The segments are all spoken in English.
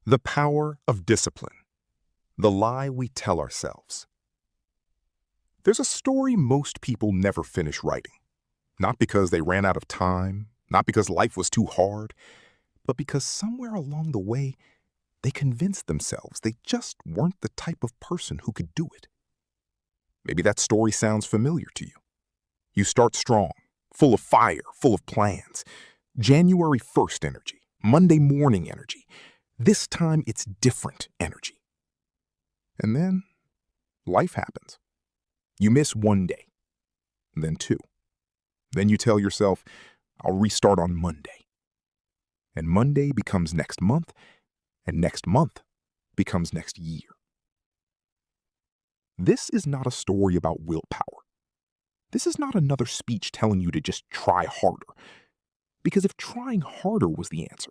The power of discipline. The lie we tell ourselves. There's a story most people never finish writing. Not because they ran out of time, not because life was too hard, but because somewhere along the way, they convinced themselves they just weren't the type of person who could do it. Maybe that story sounds familiar to you. You start strong, full of fire, full of plans. January 1st energy, Monday morning energy. This time it's different energy. And then life happens. You miss one day, then two. Then you tell yourself, I'll restart on Monday. And Monday becomes next month, and next month becomes next year. This is not a story about willpower. This is not another speech telling you to just try harder. Because if trying harder was the answer,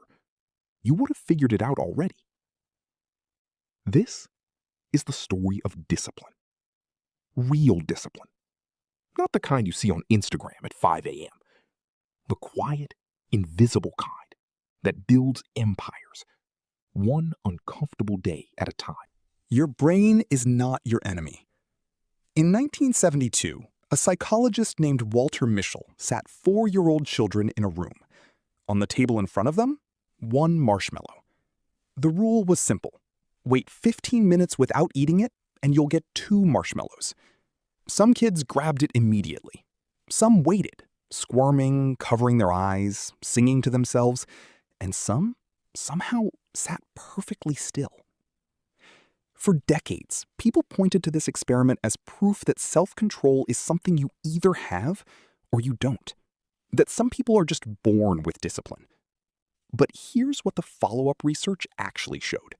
you would have figured it out already. This is the story of discipline. Real discipline. Not the kind you see on Instagram at 5 a.m. The quiet, invisible kind that builds empires, one uncomfortable day at a time. Your brain is not your enemy. In 1972, a psychologist named Walter Mischel sat 4-year-old children in a room. On the table in front of them, one marshmallow. The rule was simple. Wait 15 minutes without eating it, and you'll get 2 marshmallows. Some kids grabbed it immediately. Some waited, squirming, covering their eyes, singing to themselves, and some somehow sat perfectly still. For decades, people pointed to this experiment as proof that self-control is something you either have or you don't. That some people are just born with discipline. But here's what the follow-up research actually showed.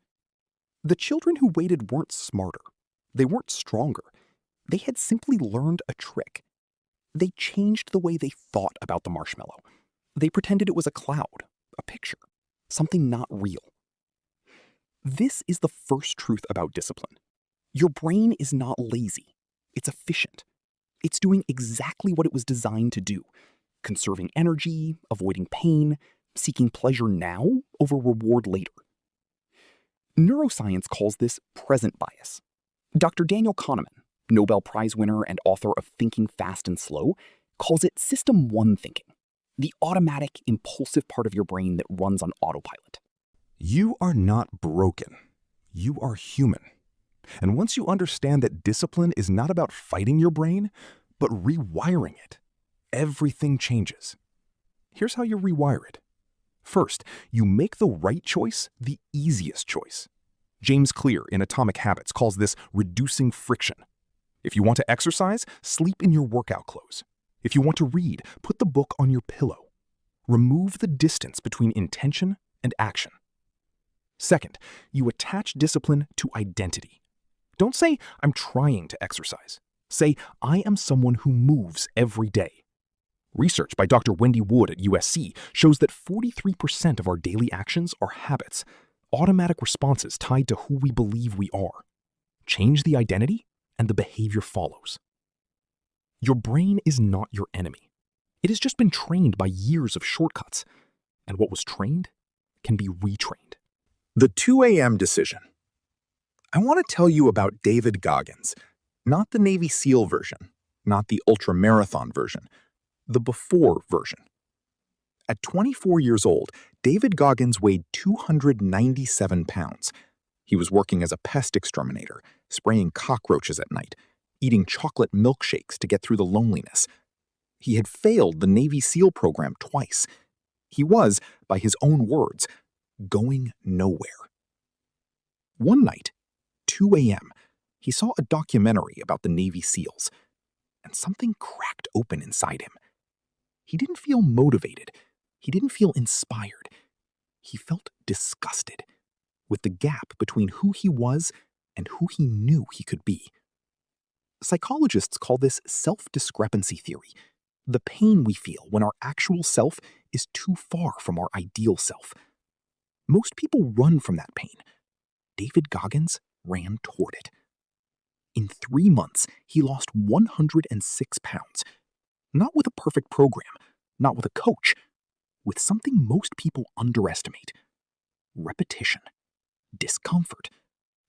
The children who waited weren't smarter. They weren't stronger. They had simply learned a trick. They changed the way they thought about the marshmallow. They pretended it was a cloud, a picture, something not real. This is the first truth about discipline. Your brain is not lazy. It's efficient. It's doing exactly what it was designed to do. Conserving energy, avoiding pain, seeking pleasure now over reward later. Neuroscience calls this present bias. Dr. Daniel Kahneman, Nobel Prize winner and author of Thinking Fast and Slow, calls it System 1 thinking, the automatic, impulsive part of your brain that runs on autopilot. You are not broken. You are human. And once you understand that discipline is not about fighting your brain, but rewiring it, everything changes. Here's how you rewire it. First, you make the right choice the easiest choice. James Clear in Atomic Habits calls this reducing friction. If you want to exercise, sleep in your workout clothes. If you want to read, put the book on your pillow. Remove the distance between intention and action. Second, you attach discipline to identity. Don't say, I'm trying to exercise. Say, I am someone who moves every day. Research by Dr. Wendy Wood at USC shows that 43% of our daily actions are habits, automatic responses tied to who we believe we are. Change the identity, and the behavior follows. Your brain is not your enemy. It has just been trained by years of shortcuts, and what was trained can be retrained. The 2 a.m. decision. I want to tell you about David Goggins, not the Navy SEAL version, not the ultramarathon version, the before version. At 24 years old, David Goggins weighed 297 pounds. He was working as a pest exterminator, spraying cockroaches at night, eating chocolate milkshakes to get through the loneliness. He had failed the Navy SEAL program twice. He was, by his own words, going nowhere. One night, 2 a.m., he saw a documentary about the Navy SEALs, and something cracked open inside him. He didn't feel motivated. He didn't feel inspired. He felt disgusted with the gap between who he was and who he knew he could be. Psychologists call this self-discrepancy theory, the pain we feel when our actual self is too far from our ideal self. Most people run from that pain. David Goggins ran toward it. In 3 months, he lost 106 pounds. Not with a perfect program, not with a coach, with something most people underestimate: repetition. discomfort,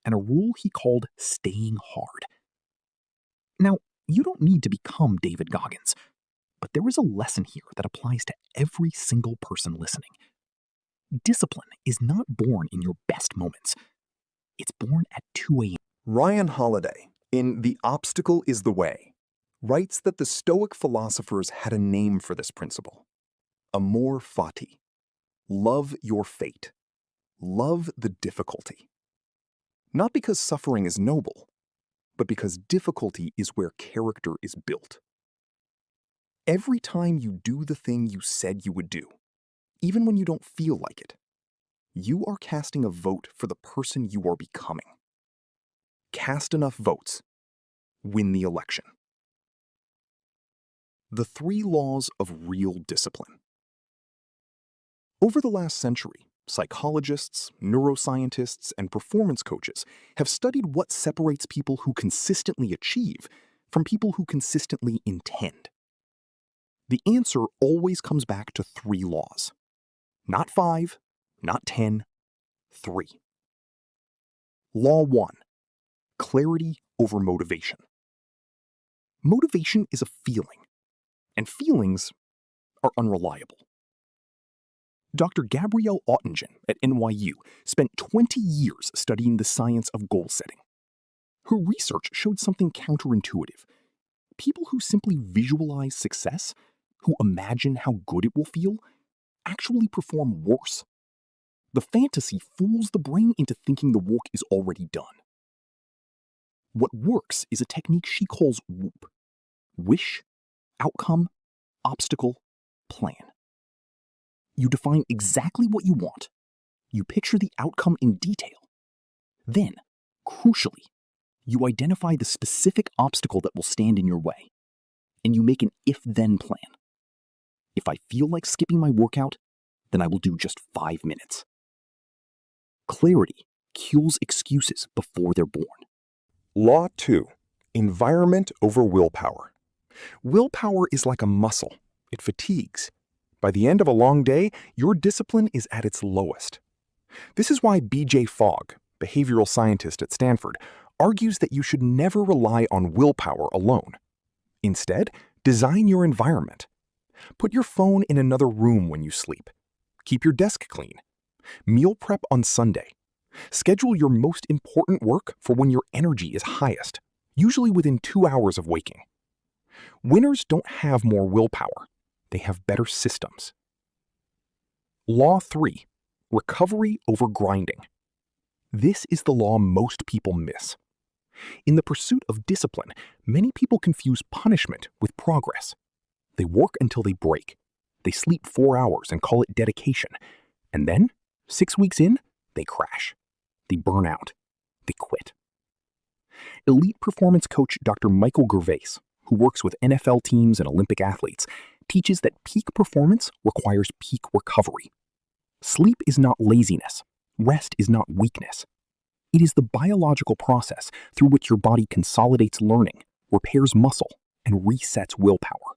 and a rule he called staying hard. Now, you don't need to become David Goggins, but there is a lesson here that applies to every single person listening. Discipline is not born in your best moments. It's born at 2 a.m. Ryan Holiday, in The Obstacle is the Way, writes that the Stoic philosophers had a name for this principle. Amor fati. Love your fate. Love the difficulty. Not because suffering is noble, but because difficulty is where character is built. Every time you do the thing you said you would do, even when you don't feel like it, you are casting a vote for the person you are becoming. Cast enough votes, win the election. The 3 laws of real discipline. Over the last century, psychologists, neuroscientists, and performance coaches have studied what separates people who consistently achieve from people who consistently intend. The answer always comes back to 3 laws. Not 5, not 10, 3. Law 1. Clarity over motivation. Motivation is a feeling, and feelings are unreliable. Dr. Gabrielle Oettingen at NYU spent 20 years studying the science of goal setting. Her research showed something counterintuitive. People who simply visualize success, who imagine how good it will feel, actually perform worse. The fantasy fools the brain into thinking the work is already done. What works is a technique she calls WOOP. Wish, outcome, obstacle, plan. You define exactly what you want. You picture the outcome in detail. Then, crucially, you identify the specific obstacle that will stand in your way, and you make an if-then plan. If I feel like skipping my workout, then I will do just 5 minutes. Clarity kills excuses before they're born. Law 2. Environment over willpower. Willpower is like a muscle. It fatigues. By the end of a long day, your discipline is at its lowest. This is why B.J. Fogg, behavioral scientist at Stanford, argues that you should never rely on willpower alone. Instead, design your environment. Put your phone in another room when you sleep. Keep your desk clean. Meal prep on Sunday. Schedule your most important work for when your energy is highest, usually within 2 hours of waking. Winners don't have more willpower. They have better systems. Law 3. Recovery over grinding. This is the law most people miss. In the pursuit of discipline, many people confuse punishment with progress. They work until they break. They sleep 4 hours and call it dedication. And then, 6 weeks in, they crash. They burn out. They quit. Elite performance coach Dr. Michael Gervais, who works with NFL teams and Olympic athletes, teaches that peak performance requires peak recovery. Sleep is not laziness. Rest is not weakness. It is the biological process through which your body consolidates learning, repairs muscle, and resets willpower.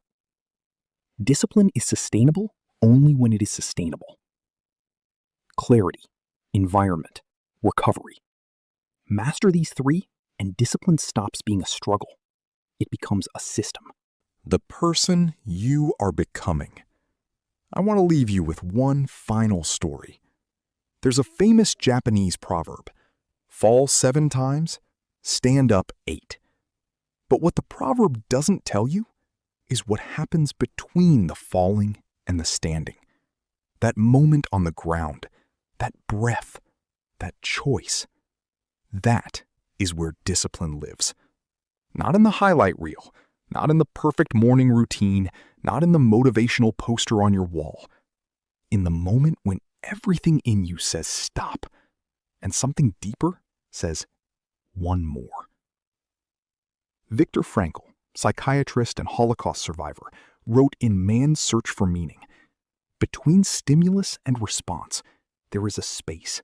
Discipline is sustainable only when it is sustainable. Clarity, environment, recovery. Master these 3, and discipline stops being a struggle. It becomes a system. The person you are becoming. I want to leave you with one final story. There's a famous Japanese proverb, fall 7 times, stand up 8. But what the proverb doesn't tell you is what happens between the falling and the standing. That moment on the ground, that breath, that choice. That is where discipline lives. Not in the highlight reel, not in the perfect morning routine, not in the motivational poster on your wall. In the moment when everything in you says stop, and something deeper says one more. Viktor Frankl, psychiatrist and Holocaust survivor, wrote in Man's Search for Meaning, between stimulus and response, there is a space.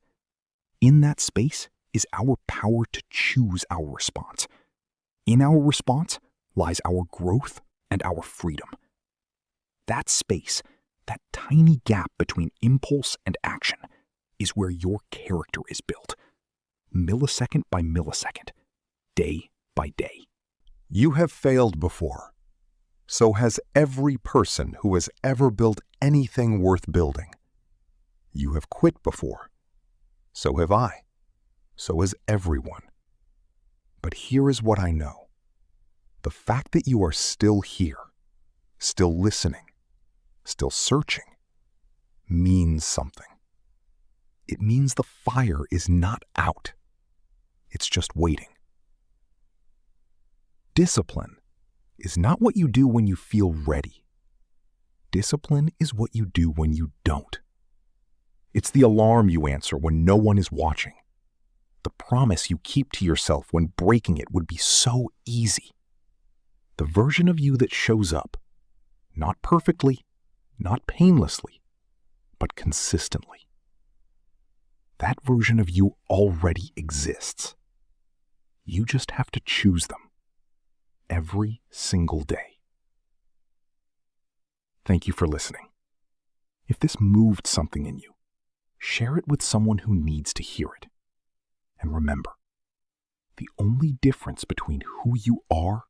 In that space is our power to choose our response. In our response lies our growth and our freedom. That space, that tiny gap between impulse and action, is where your character is built. millisecond by millisecond, day by day. You have failed before. So has every person who has ever built anything worth building. You have quit before. So have I. So has everyone. But here is what I know. The fact that you are still here, still listening, still searching, means something. It means the fire is not out. It's just waiting. Discipline is not what you do when you feel ready. Discipline is what you do when you don't. It's the alarm you answer when no one is watching. The promise you keep to yourself when breaking it would be so easy. The version of you that shows up, not perfectly, not painlessly, but consistently. That version of you already exists. You just have to choose them every single day. Thank you for listening. If this moved something in you, share it with someone who needs to hear it. And remember, the only difference between who you are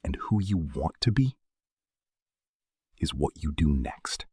and who you want to be is what you do next.